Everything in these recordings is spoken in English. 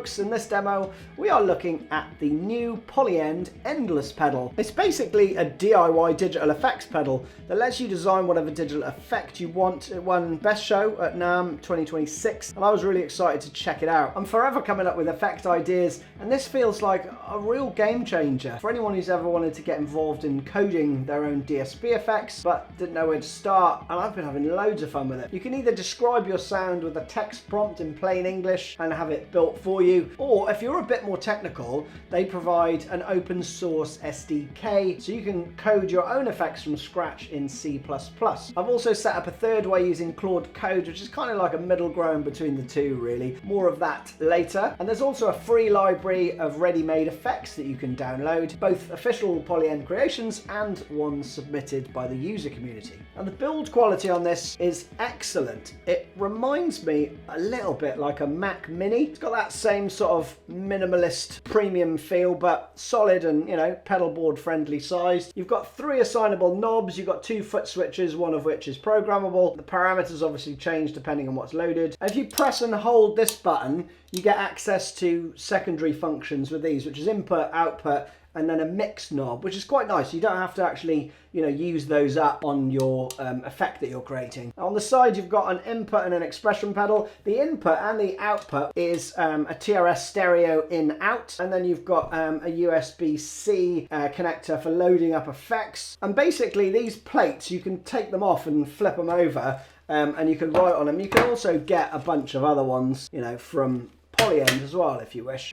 folks, in this demo we are looking at the new Polyend Endless pedal. It's basically a DIY digital effects pedal that lets you design whatever digital effect you want. It won Best Show at NAMM 2026 and I was really excited to check it out. I'm forever coming up with effect ideas and this feels like a real game changer for anyone who's ever wanted to get involved in coding their own DSP effects but didn't know where to start, and I've been having loads of fun with it. You can either describe your sound with a text prompt in plain English and have it built for you, or if you're a bit more technical, they provide an open source SDK so you can code your own effects from scratch in C++. I've also set up a third way using Claude Code, which is kind of like a middle ground between the two really. More of that later. And there's also a free library of ready-made effects that you can download, both official Polyend creations and ones submitted by the user community. And the build quality on this is excellent. It reminds me a little bit like a Mac Mini. It's got that same sort of minimalist premium feel, but solid and, you know, pedal board friendly sized. You've got 3 assignable knobs. You've got 2 foot switches, one of which is programmable. The parameters obviously change depending on what's loaded. And if you press and hold this button, you get access to secondary functions with these, which is input, output, and then a mix knob, which is quite nice. You don't have to actually, you know, use those up on your effect that you're creating. On the side, you've got an input and an expression pedal. The input and the output is a TRS stereo in out, and then you've got a USB-C connector for loading up effects. And basically these plates, you can take them off and flip them over, and you can write on them. You can also get a bunch of other ones, you know, from Polyend as well if you wish.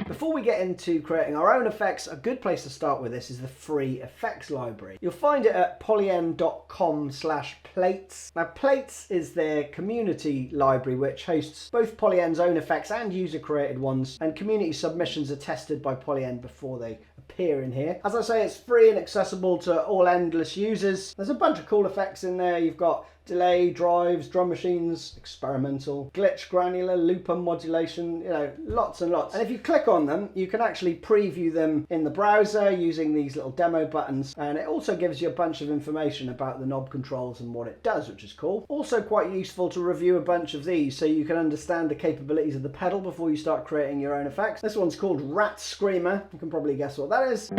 Before we get into creating our own effects, a good place to start with this is the free effects library. You'll find it at polyend.com/plates. Now, Plates is their community library which hosts both Polyend's own effects and user-created ones, and community submissions are tested by Polyend before they appear in here. As I say, it's free and accessible to all Endless users. There's a bunch of cool effects in there. You've got delay, drives, drum machines, experimental, glitch, granular, looper, modulation, you know, lots and lots. And if you click on them, you can actually preview them in the browser using these little demo buttons. And it also gives you a bunch of information about the knob controls and what it does, which is cool. Also quite useful to review a bunch of these so you can understand the capabilities of the pedal before you start creating your own effects. This one's called Rat Screamer. You can probably guess what that is.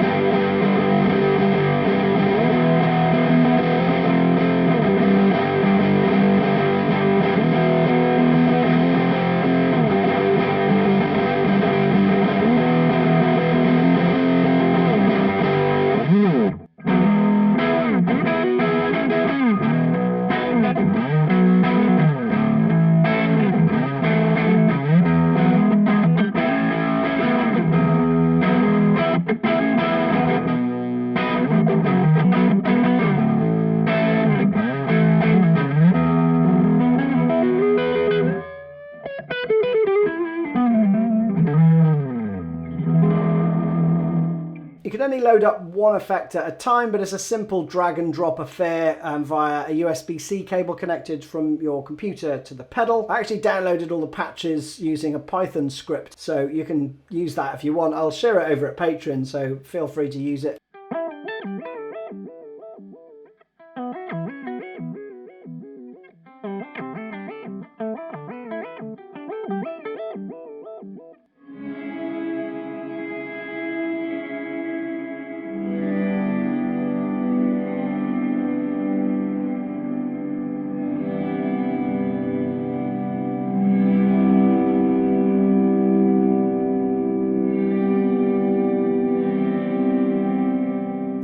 You can only load up one effect at a time, but it's a simple drag and drop affair via a USB-C cable connected from your computer to the pedal. I actually downloaded all the patches using a Python script, so you can use that if you want. I'll share it over at Patreon, so feel free to use it.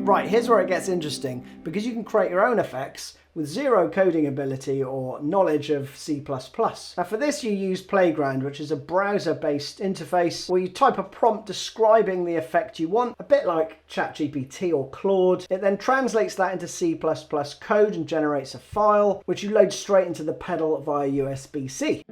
Right, here's where it gets interesting, because you can create your own effects with zero coding ability or knowledge of C++. Now for this you use Playground, which is a browser-based interface where you type a prompt describing the effect you want, a bit like ChatGPT or Claude. It then translates that into C++ code and generates a file, which you load straight into the pedal via USB-C.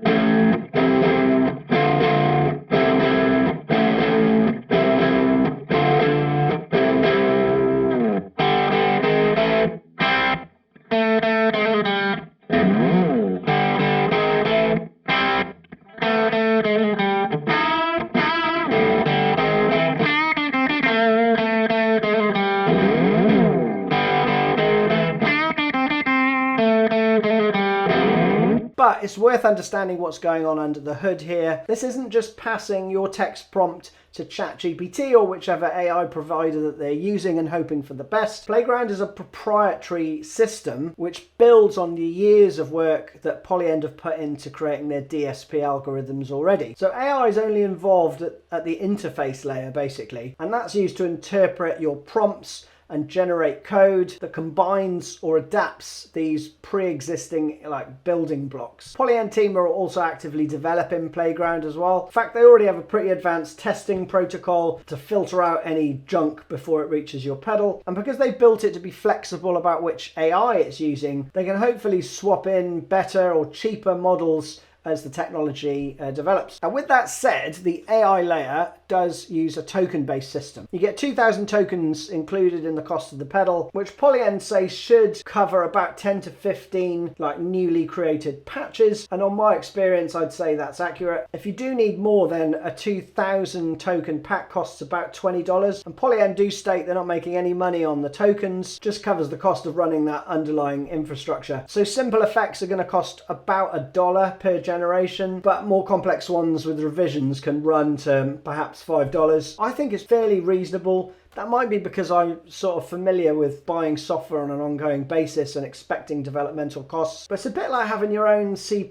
But it's worth understanding what's going on under the hood here. This isn't just passing your text prompt to ChatGPT or whichever AI provider that they're using and hoping for the best. Playground is a proprietary system which builds on the years of work that Polyend have put into creating their DSP algorithms already. So AI is only involved at the interface layer basically, and that's used to interpret your prompts and generate code that combines or adapts these pre-existing building blocks. Polyend team are also actively developing Playground as well. In fact, they already have a pretty advanced testing protocol to filter out any junk before it reaches your pedal. And because they built it to be flexible about which AI it's using, they can hopefully swap in better or cheaper models as the technology develops. And with that said, the AI layer does use a token-based system. You get 2,000 tokens included in the cost of the pedal, which Polyend say should cover about 10 to 15 newly created patches. And on my experience, I'd say that's accurate. If you do need more, then a 2,000 token pack costs about $20. And Polyend do state they're not making any money on the tokens, just covers the cost of running that underlying infrastructure. So simple effects are going to cost about $1 per generation, but more complex ones with revisions can run to perhaps $5. I think it's fairly reasonable. That might be because I'm sort of familiar with buying software on an ongoing basis and expecting developmental costs, but it's a bit like having your own C++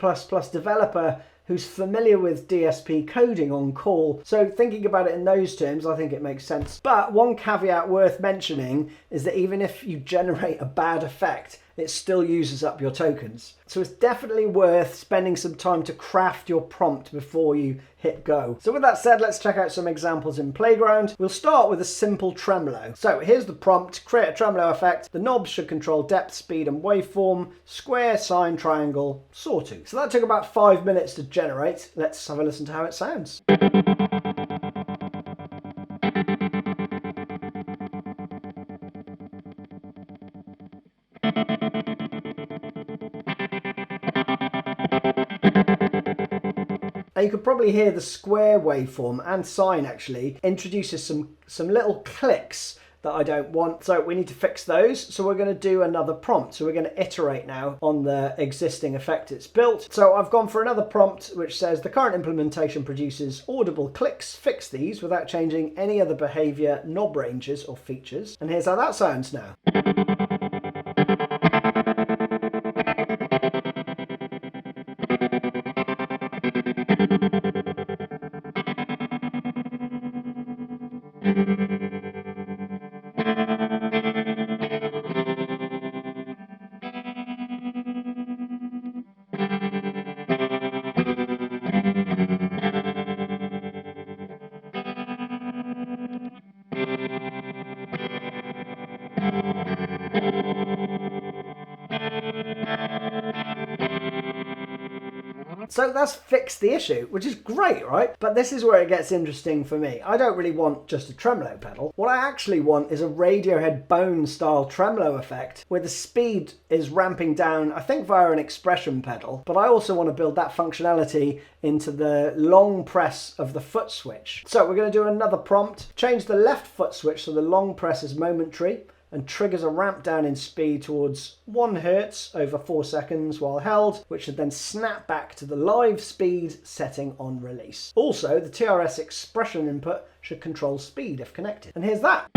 developer who's familiar with DSP coding on call. So thinking about it in those terms, I think it makes sense. But one caveat worth mentioning is that even if you generate a bad effect, it still uses up your tokens. So it's definitely worth spending some time to craft your prompt before you hit go. So with that said, let's check out some examples in Playground. We'll start with a simple tremolo. So here's the prompt: create a tremolo effect. The knobs should control depth, speed and waveform, square, sine, triangle, sawtooth. So that took about 5 minutes to generate. Let's have a listen to how it sounds. Now you could probably hear the square waveform and sine actually introduces some little clicks that I don't want. So we need to fix those. So we're going to do another prompt. So we're going to iterate now on the existing effect it's built. So I've gone for another prompt which says the current implementation produces audible clicks. Fix these without changing any other behavior, knob ranges or features. And here's how that sounds now. So that's fixed the issue, which is great, right? But this is where it gets interesting for me. I don't really want just a tremolo pedal. What I actually want is a Radiohead Bone style tremolo effect where the speed is ramping down, I think via an expression pedal, but I also want to build that functionality into the long press of the foot switch. So we're going to do another prompt. Change the left foot switch so the long press is momentary and triggers a ramp down in speed towards 1 Hertz over 4 seconds while held, which should then snap back to the live speed setting on release. Also, the TRS expression input should control speed if connected. And here's that.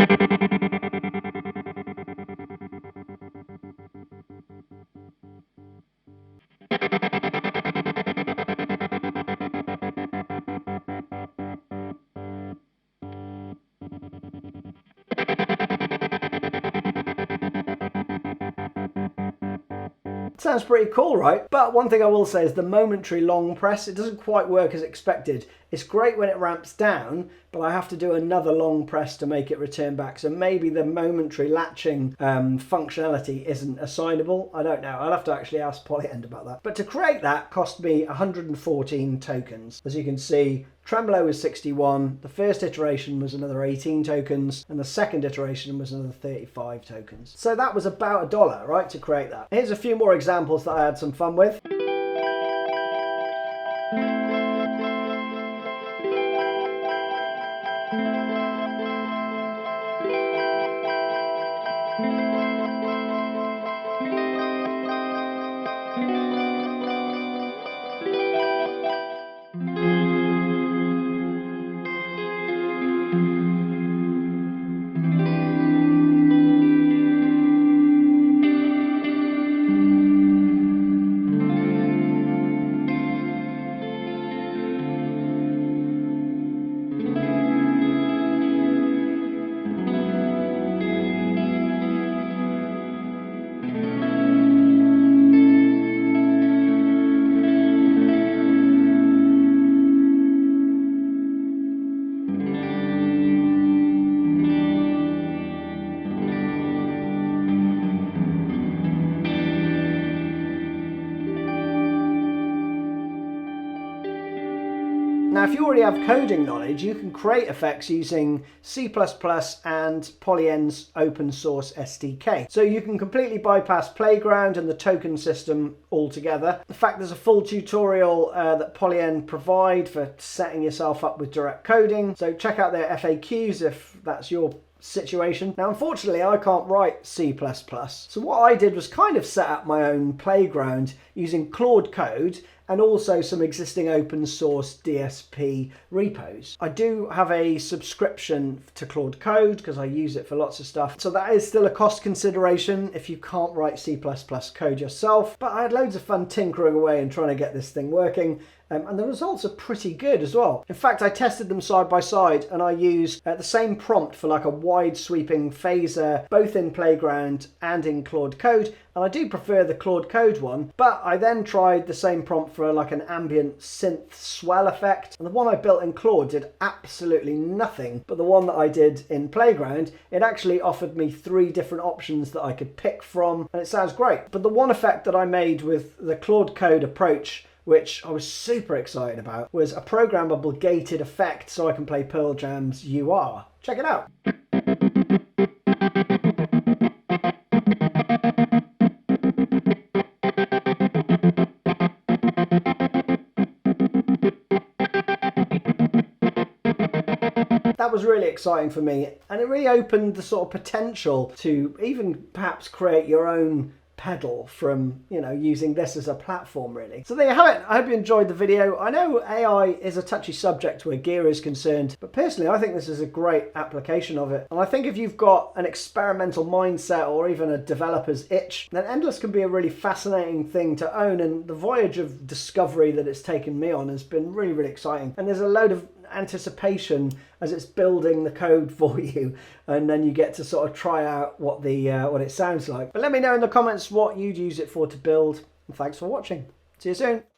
Sounds pretty cool, right? But one thing I will say is the momentary long press, it doesn't quite work as expected. It's great when it ramps down, but I have to do another long press to make it return back. So maybe the momentary latching functionality isn't assignable. I don't know. I'll have to actually ask Polyend about that. But to create that cost me 114 tokens. As you can see, tremolo was 61, the first iteration was another 18 tokens, and the second iteration was another 35 tokens. So that was about $1, right, to create that. Here's a few more examples that I had some fun with. Now, if you already have coding knowledge, you can create effects using C++ and Polyend's open source SDK. So you can completely bypass Playground and the token system altogether. In fact, there's a full tutorial that Polyend provide for setting yourself up with direct coding. So check out their FAQs if that's your situation. Now, unfortunately, I can't write C++. So what I did was kind of set up my own playground using Claude Code and also some existing open source DSP repos. I do have a subscription to Claude Code because I use it for lots of stuff. So that is still a cost consideration if you can't write C++ code yourself. But I had loads of fun tinkering away and trying to get this thing working. And the results are pretty good as well. In fact, I tested them side by side and I used the same prompt for like a wide sweeping phaser, both in Playground and in Claude Code. And I do prefer the Claude Code one, but I then tried the same prompt for like an ambient synth swell effect. And the one I built in Claude did absolutely nothing. But the one that I did in Playground, it actually offered me 3 different options that I could pick from. And it sounds great. But the one effect that I made with the Claude Code approach, which I was super excited about, was a programmable gated effect so I can play Pearl Jam's You Are. Check it out. That was really exciting for me, and it really opened the sort of potential to even perhaps create your own pedal from, you know, using this as a platform really. So there you have it. I hope you enjoyed the video. I know AI is a touchy subject where gear is concerned, but personally I think this is a great application of it. And I think if you've got an experimental mindset or even a developer's itch, then Endless can be a really fascinating thing to own, and the voyage of discovery that it's taken me on has been really, really exciting. And there's a load of anticipation as it's building the code for you, and then you get to sort of try out what it sounds like. But let me know in the comments what you'd use it for to build, and thanks for watching. See you soon.